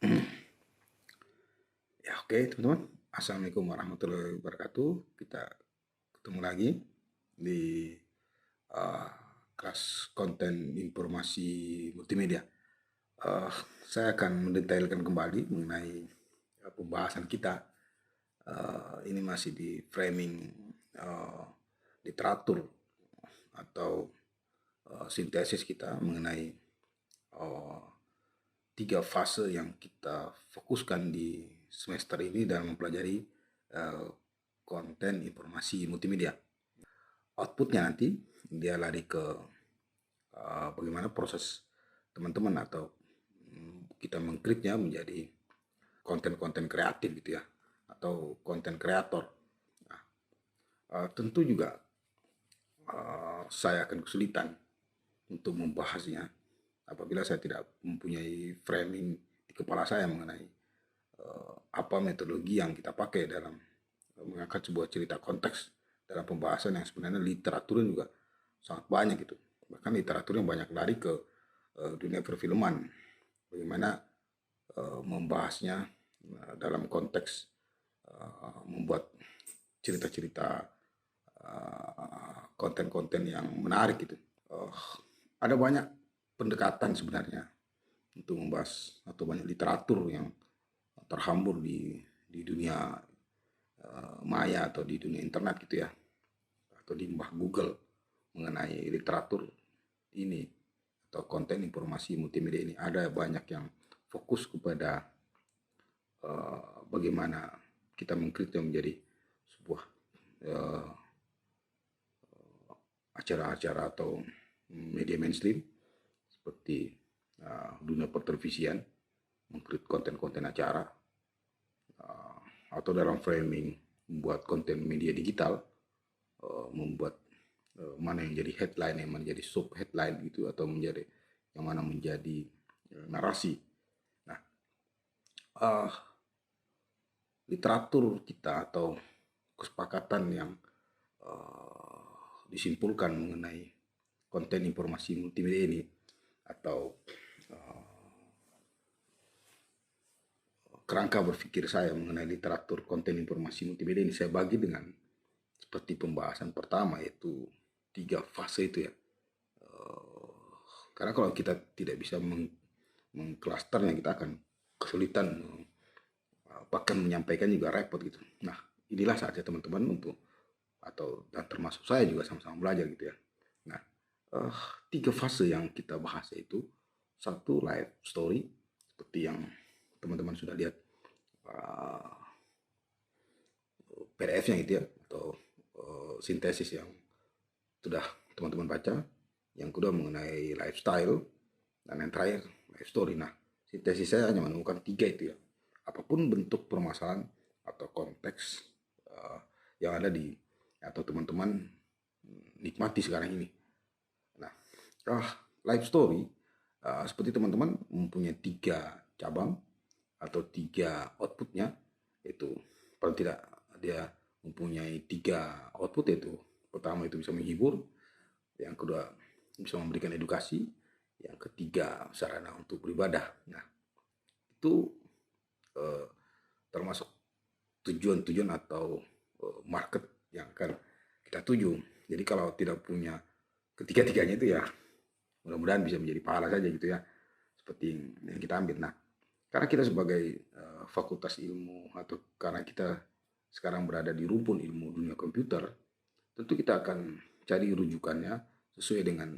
Ya, oke, teman-teman. Assalamualaikum warahmatullahi wabarakatuh. Kita ketemu lagi di uh, kelas konten informasi multimedia. Uh, saya akan mendetailkan kembali mengenai pembahasan kita. Ini masih di framing uh, literatur atau sintesis kita mengenai uh, 3 fase yang kita fokuskan di semester ini dalam mempelajari uh, konten informasi multimedia. Outputnya nanti dia lari ke bagaimana proses teman-teman atau kita mengcreate-nya menjadi konten-konten kreatif gitu ya, atau konten kreator. Nah, tentu juga saya akan kesulitan untuk membahasnya apabila saya tidak mempunyai framing di kepala saya mengenai apa metodologi yang kita pakai dalam mengangkat sebuah cerita konteks dalam pembahasan yang sebenarnya literaturnya juga sangat banyak gitu. Bahkan literatur yang banyak lari ke dunia perfilman. Bagaimana membahasnya dalam konteks membuat cerita-cerita konten-konten yang menarik gitu. Ada banyak pendekatan sebenarnya untuk membahas atau banyak literatur yang terhambur di dunia maya atau di dunia internet gitu ya, atau di mbah Google mengenai literatur ini atau konten informasi multimedia ini. Ada banyak yang fokus kepada bagaimana kita mengkritik menjadi sebuah acara-acara atau media mainstream seperti dunia pertelevisian, mengkritik konten-konten acara, atau dalam framing membuat konten media digital, membuat mana yang jadi headline, yang mana jadi sub headline gitu, atau menjadi yang mana menjadi narasi. Nah, literatur kita atau kesepakatan yang disimpulkan mengenai konten informasi multimedia ini atau kerangka berpikir saya mengenai literatur konten informasi multimedia ini saya bagi dengan seperti pembahasan pertama, yaitu 3 fase itu ya. Karena kalau kita tidak bisa mengklasternya, kita akan kesulitan, bahkan menyampaikan juga repot gitu. Nah, inilah saatnya teman-teman untuk, atau dan termasuk saya juga sama-sama belajar gitu ya. Nah, 3 fase yang kita bahas yaitu satu, life story, seperti yang teman-teman sudah lihat PDF-nya gitu ya, atau sintesis yang sudah teman-teman baca. Yang kedua mengenai lifestyle, dan yang terakhir life story. Nah, sintesis saya hanya menemukan 3 itu ya. Apapun bentuk permasalahan atau konteks yang ada di atau teman-teman nikmati sekarang ini. Nah, life story seperti teman-teman mempunyai 3 cabang atau 3 outputnya, yaitu paling tidak dia mempunyai 3 output, yaitu pertama itu bisa menghibur, yang kedua bisa memberikan edukasi, yang ketiga sarana untuk beribadah. Nah, itu termasuk tujuan-tujuan atau market yang akan kita tuju. Jadi kalau tidak punya ketiga-tiganya itu ya mudah-mudahan bisa menjadi pahala saja gitu ya, seperti yang kita ambil. Nah, karena kita sebagai fakultas ilmu, atau karena kita sekarang berada di rumpun ilmu dunia komputer, tentu kita akan cari rujukannya sesuai dengan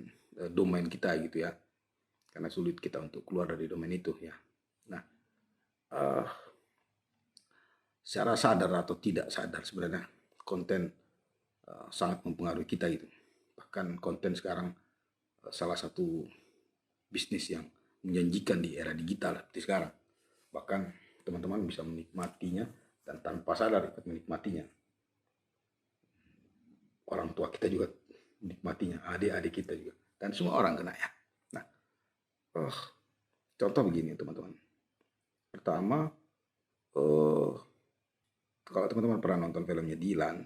domain kita gitu ya, karena sulit kita untuk keluar dari domain itu ya. Nah, secara sadar atau tidak sadar sebenarnya konten sangat mempengaruhi kita gitu. Bahkan konten sekarang salah satu bisnis yang menjanjikan di era digital seperti sekarang. Bahkan teman-teman bisa menikmatinya dan tanpa sadar ikut menikmatinya. Orang tua kita juga menikmatinya, adik-adik kita juga, dan semua orang kena ya. Nah, contoh begini teman-teman. Pertama, kalau teman-teman pernah nonton filmnya Dilan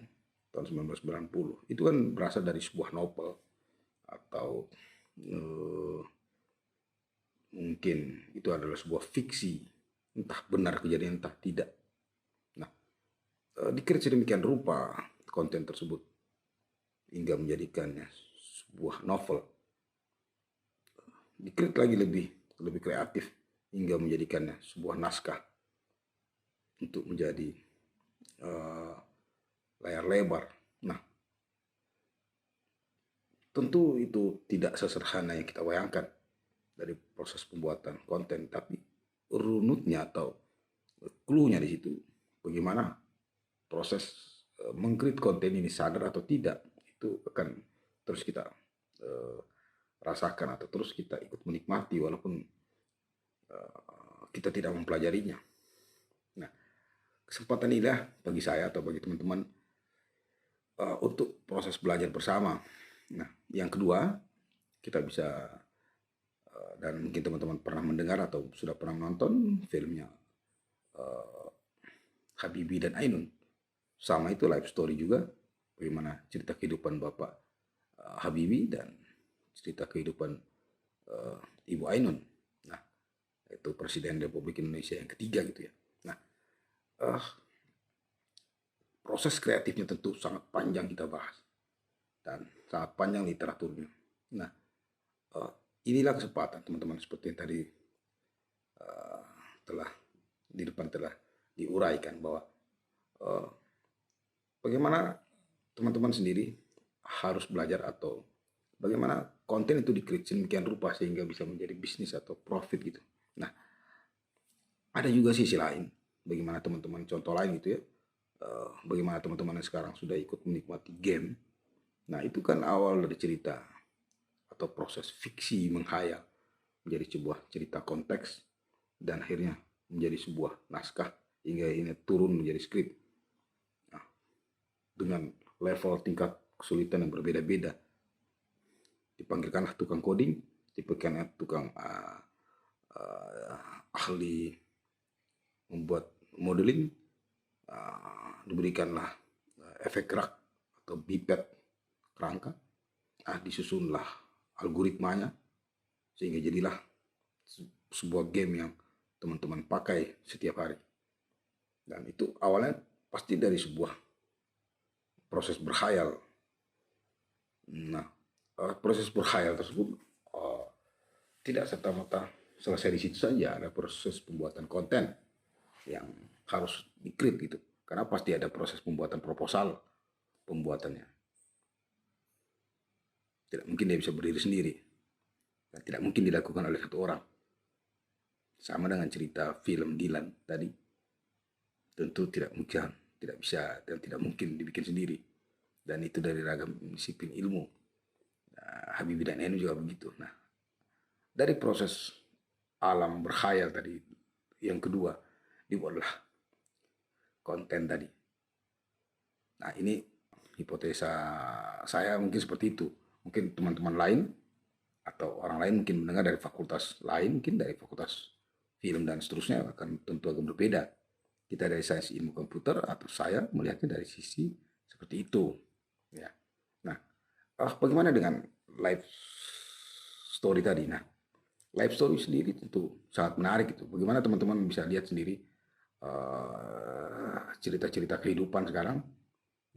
tahun 1990, itu kan berasal dari sebuah novel atau mungkin itu adalah sebuah fiksi entah benar kejadian entah tidak. Nah, dikreat sedemikian rupa konten tersebut hingga menjadikannya sebuah novel. Dikreat lagi lebih kreatif hingga menjadikannya sebuah naskah untuk menjadi layar lebar. Nah, tentu itu tidak sesederhana yang kita bayangkan dari proses pembuatan konten, tapi runutnya atau clue-nya di situ bagaimana proses mengcreate konten ini, sadar atau tidak, itu akan terus kita rasakan atau terus kita ikut menikmati walaupun kita tidak mempelajarinya. Nah, kesempatan inilah bagi saya atau bagi teman-teman untuk proses belajar bersama. Nah, yang kedua, kita bisa dan mungkin teman-teman pernah mendengar atau sudah pernah menonton filmnya Habibie dan Ainun. Sama itu life story juga, bagaimana cerita kehidupan Bapak Habibie dan cerita kehidupan Ibu Ainun. Nah, itu Presiden Republik Indonesia yang ketiga gitu ya. Nah, proses kreatifnya tentu sangat panjang kita bahas dan sangat panjang literaturnya. Nah, inilah kesempatan teman-teman seperti yang tadi telah di depan telah diuraikan bahwa bagaimana teman-teman sendiri harus belajar atau bagaimana konten itu dikreat sedemikian rupa sehingga bisa menjadi bisnis atau profit gitu. Nah, ada juga sisi lain, bagaimana teman-teman contoh lain gitu ya, bagaimana teman-teman yang sekarang sudah ikut menikmati game. Nah, itu kan awal dari cerita atau proses fiksi menghayal menjadi sebuah cerita konteks dan akhirnya menjadi sebuah naskah hingga ini turun menjadi skrip. Nah, dengan level tingkat kesulitan yang berbeda-beda. Dipanggilkanlah tukang coding, dipanggilkanlah tukang ahli membuat modeling, diberikanlah efek gerak atau biped kerangka, disusunlah algoritmanya sehingga jadilah sebuah game yang teman-teman pakai setiap hari. Dan itu awalnya pasti dari sebuah proses berkhayal. Nah, proses berkhayal tersebut tidak serta-merta selesai di situ saja. Ada proses pembuatan konten yang harus dikreat gitu. Karena pasti ada proses pembuatan proposal pembuatannya. Tidak mungkin dia bisa berdiri sendiri. Dan tidak mungkin dilakukan oleh satu orang. Sama dengan cerita film Dilan tadi. Tentu tidak mungkin, tidak bisa dan tidak mungkin dibikin sendiri. Dan itu dari ragam disiplin ilmu. Nah, Habibie dan Enu juga begitu. Nah, dari proses alam berkhayal tadi, yang kedua, dibuatlah konten tadi. Nah, ini hipotesa saya mungkin seperti itu. Mungkin teman-teman lain atau orang lain mungkin mendengar dari fakultas lain, mungkin dari fakultas film dan seterusnya akan tentu agak berbeda. Kita dari sains ilmu komputer atau saya melihatnya dari sisi seperti itu. Ya. Nah, bagaimana dengan life story tadi? Nah, life story sendiri tentu sangat menarik itu. Bagaimana teman-teman bisa lihat sendiri cerita-cerita kehidupan sekarang,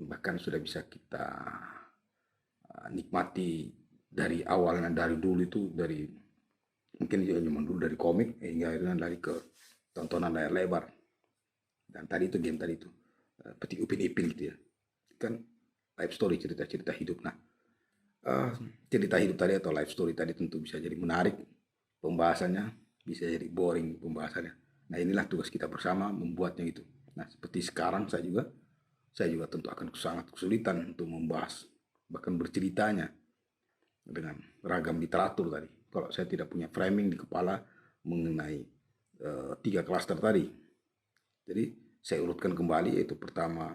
bahkan sudah bisa kita nikmati dari awalnya, dari dulu itu, dari mungkin zaman dulu dari komik hingga akhirnya lari ke tontonan layar lebar. Dan tadi itu game tadi itu Petik Upin Ipin gitu ya, kan life story, cerita-cerita hidup. Nah, cerita hidup tadi atau life story tadi tentu bisa jadi menarik pembahasannya, bisa jadi boring pembahasannya. Nah, inilah tugas kita bersama membuatnya itu. Nah, seperti sekarang saya juga tentu akan sangat kesulitan untuk membahas bahkan berceritanya dengan ragam literatur tadi kalau saya tidak punya framing di kepala mengenai 3 klaster tadi. Jadi saya urutkan kembali, yaitu pertama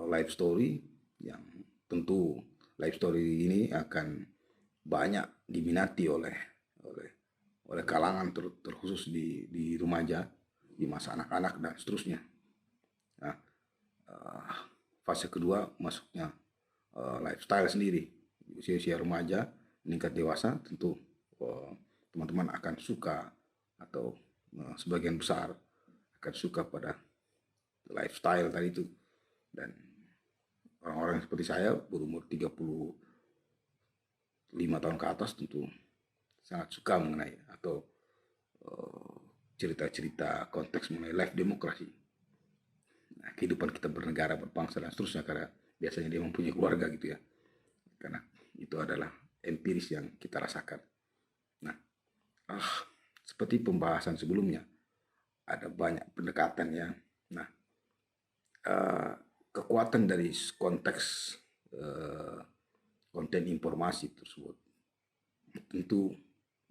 life story, yang tentu life story ini akan banyak diminati oleh kalangan terkhusus di remaja, di masa anak-anak dan seterusnya. Nah, fase kedua masuknya lifestyle sendiri, usia-usia remaja meningkat dewasa, tentu teman-teman akan suka atau sebagian besar akan suka pada lifestyle tadi itu. Dan orang-orang seperti saya berumur 35 tahun ke atas tentu sangat suka mengenai atau cerita-cerita konteks mengenai life demokrasi. Nah, kehidupan kita bernegara, berbangsa dan seterusnya, karena biasanya dia mempunyai keluarga gitu ya. Karena itu adalah empiris yang kita rasakan. Nah, seperti pembahasan sebelumnya, ada banyak pendekatan ya. Nah, kekuatan dari konteks konten informasi tersebut tentu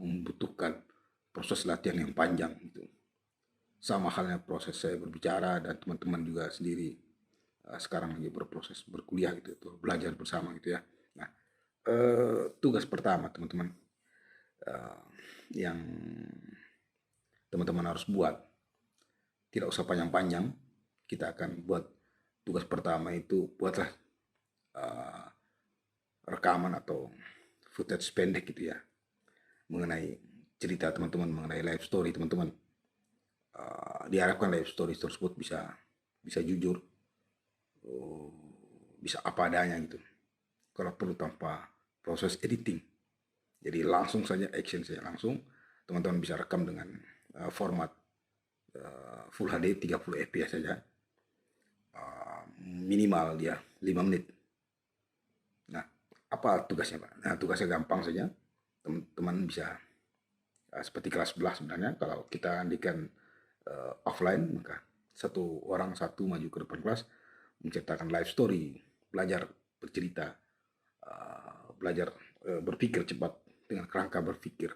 membutuhkan proses latihan yang panjang itu. Sama halnya proses saya berbicara dan teman-teman juga sendiri sekarang lagi berproses berkuliah gitu, belajar bersama gitu ya. Nah, tugas pertama teman-teman yang teman-teman harus buat, tidak usah panjang-panjang, kita akan buat tugas pertama itu, buatlah rekaman atau footage pendek gitu ya, mengenai cerita teman-teman, mengenai life story teman-teman. Diharapkan life story tersebut bisa jujur, bisa apa adanya gitu, kalau perlu tanpa proses editing. Jadi langsung saja action saya, langsung teman-teman bisa rekam dengan format Full HD 30 fps saja, minimal dia 5 menit. Nah, apa tugasnya Pak? Nah, tugasnya gampang saja, teman-teman bisa seperti kelas sebelah sebenarnya. Kalau kita andikan offline, maka satu orang maju ke depan kelas menceritakan life story, belajar bercerita, belajar berpikir cepat dengan kerangka berpikir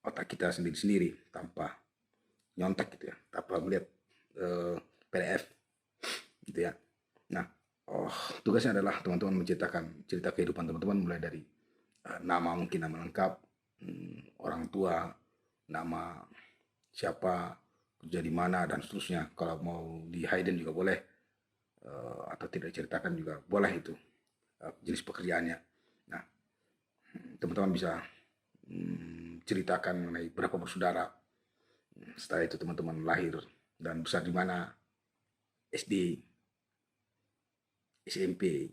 otak kita sendiri-sendiri tanpa nyontek gitu ya, tanpa melihat PDF gitu ya. Nah, tugasnya adalah teman-teman menceritakan cerita kehidupan teman-teman, mulai dari nama, mungkin nama lengkap, orang tua, nama siapa, kerja di mana dan seterusnya. Kalau mau di hidden juga boleh, atau tidak diceritakan juga boleh, itu jenis pekerjaannya. Nah, teman-teman bisa ceritakan mengenai berapa bersaudara. Setelah itu teman-teman lahir dan besar di mana, SD, SMP,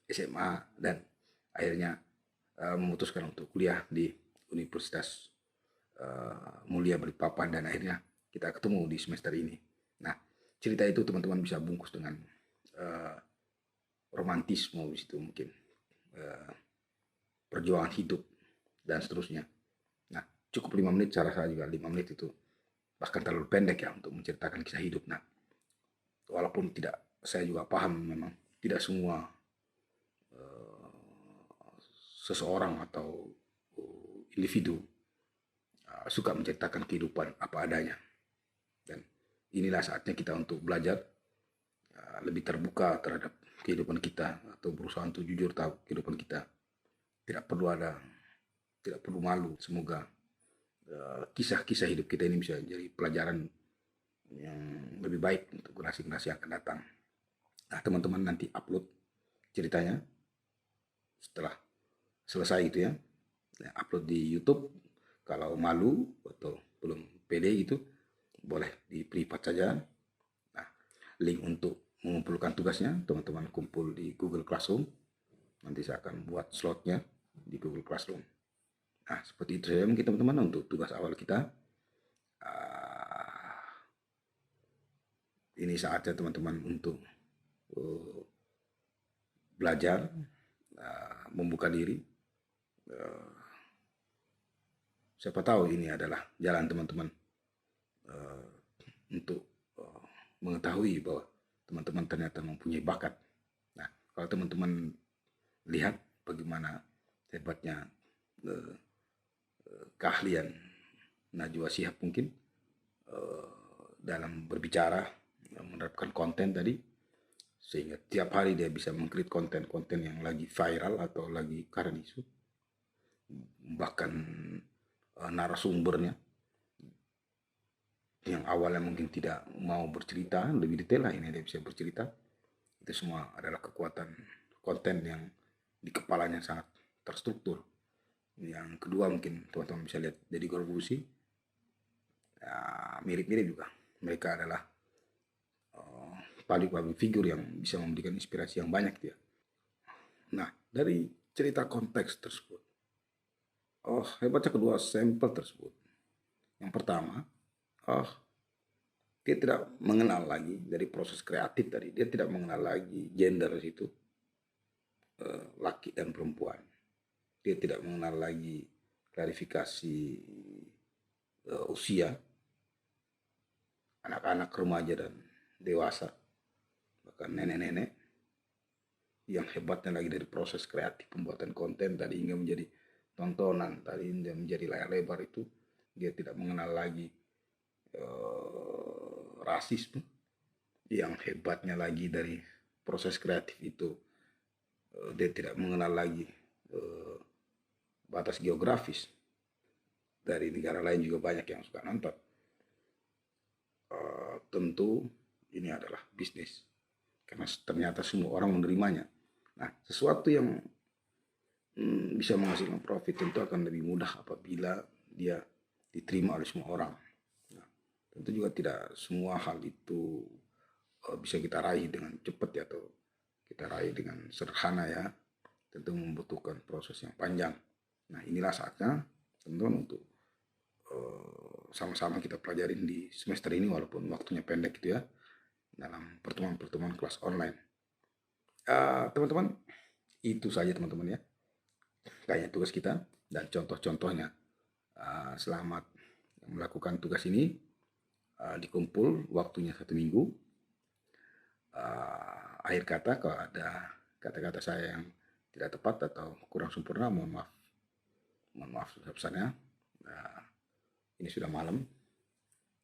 SMA, dan akhirnya memutuskan untuk kuliah di Universitas Mulia Balikpapan, dan akhirnya kita ketemu di semester ini. Nah, cerita itu teman-teman bisa bungkus dengan romantisme di situ, mungkin perjuangan hidup dan seterusnya. Nah, cukup 5 menit, saya rasa juga 5 menit itu bahkan terlalu pendek ya untuk menceritakan kisah hidup. Nah, walaupun saya juga paham memang tidak semua seseorang atau individu suka menceritakan kehidupan apa adanya. Dan inilah saatnya kita untuk belajar lebih terbuka terhadap kehidupan kita, atau berusaha untuk jujur tahu kehidupan kita. Tidak perlu malu. Semoga kisah-kisah hidup kita ini bisa jadi pelajaran yang lebih baik untuk generasi-generasi yang akan datang. Nah, teman-teman nanti upload ceritanya setelah selesai gitu ya. Nah, upload di YouTube. Kalau malu atau belum pede gitu, boleh di privat saja. Nah, link untuk mengumpulkan tugasnya teman-teman kumpul di Google Classroom. Nanti saya akan buat slotnya di Google Classroom. Nah, seperti itu saja mungkin teman-teman untuk tugas awal kita. Ini saatnya teman-teman untuk belajar, membuka diri. Siapa tahu ini adalah jalan teman-teman untuk mengetahui bahwa teman-teman ternyata mempunyai bakat. Nah, kalau teman-teman lihat bagaimana hebatnya keahlian Najwa Shihab mungkin dalam berbicara, menerapkan konten tadi, sehingga tiap hari dia bisa meng-create konten-konten yang lagi viral atau lagi current isu. Bahkan narasumbernya yang awalnya mungkin tidak mau bercerita lebih detail, ini dia bisa bercerita. Itu semua adalah kekuatan konten yang di kepalanya sangat terstruktur. Yang kedua, mungkin teman-teman bisa lihat Deddy Corbuzier, Ya, mirip-mirip juga. Mereka adalah public figure yang bisa memberikan inspirasi yang banyak dia. Nah, dari cerita konteks tersebut, hebatnya kedua sampel tersebut. Yang pertama, dia tidak mengenal lagi dari proses kreatif tadi. Dia tidak mengenal lagi gender itu, laki dan perempuan. Dia tidak mengenal lagi klarifikasi usia, anak-anak, remaja, dan dewasa, bahkan nenek-nenek. Yang hebatnya lagi dari proses kreatif pembuatan konten tadi hingga menjadi tontonan, tadi hingga menjadi layar lebar itu, dia tidak mengenal lagi rasisme. Yang hebatnya lagi dari proses kreatif itu, dia tidak mengenal lagi batas geografis. Dari negara lain juga banyak yang suka nonton. Tentu ini adalah bisnis, karena ternyata semua orang menerimanya. Nah, sesuatu yang bisa menghasilkan profit tentu akan lebih mudah apabila dia diterima oleh semua orang. Nah, tentu juga tidak semua hal itu bisa kita raih dengan cepat ya, atau kita raih dengan sederhana ya. Tentu membutuhkan proses yang panjang. Nah, inilah saatnya teman-teman untuk sama-sama kita pelajarin di semester ini, walaupun waktunya pendek gitu ya, dalam pertemuan-pertemuan kelas online. Teman-teman, itu saja teman-teman ya, kayaknya tugas kita dan contoh-contohnya. Selamat melakukan tugas ini. Dikumpul waktunya 1 minggu. Akhir kata, kalau ada kata-kata saya yang tidak tepat atau kurang sempurna, mohon maaf sebesar-besarnya. Ini sudah malam,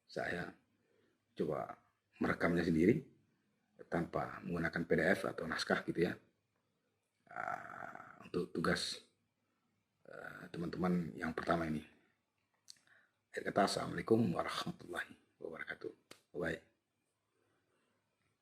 saya coba merekamnya sendiri tanpa menggunakan PDF atau naskah gitu ya. Untuk tugas teman-teman yang pertama ini. Akhir kata, assalamualaikum warahmatullahi wabarakatuh. Bye.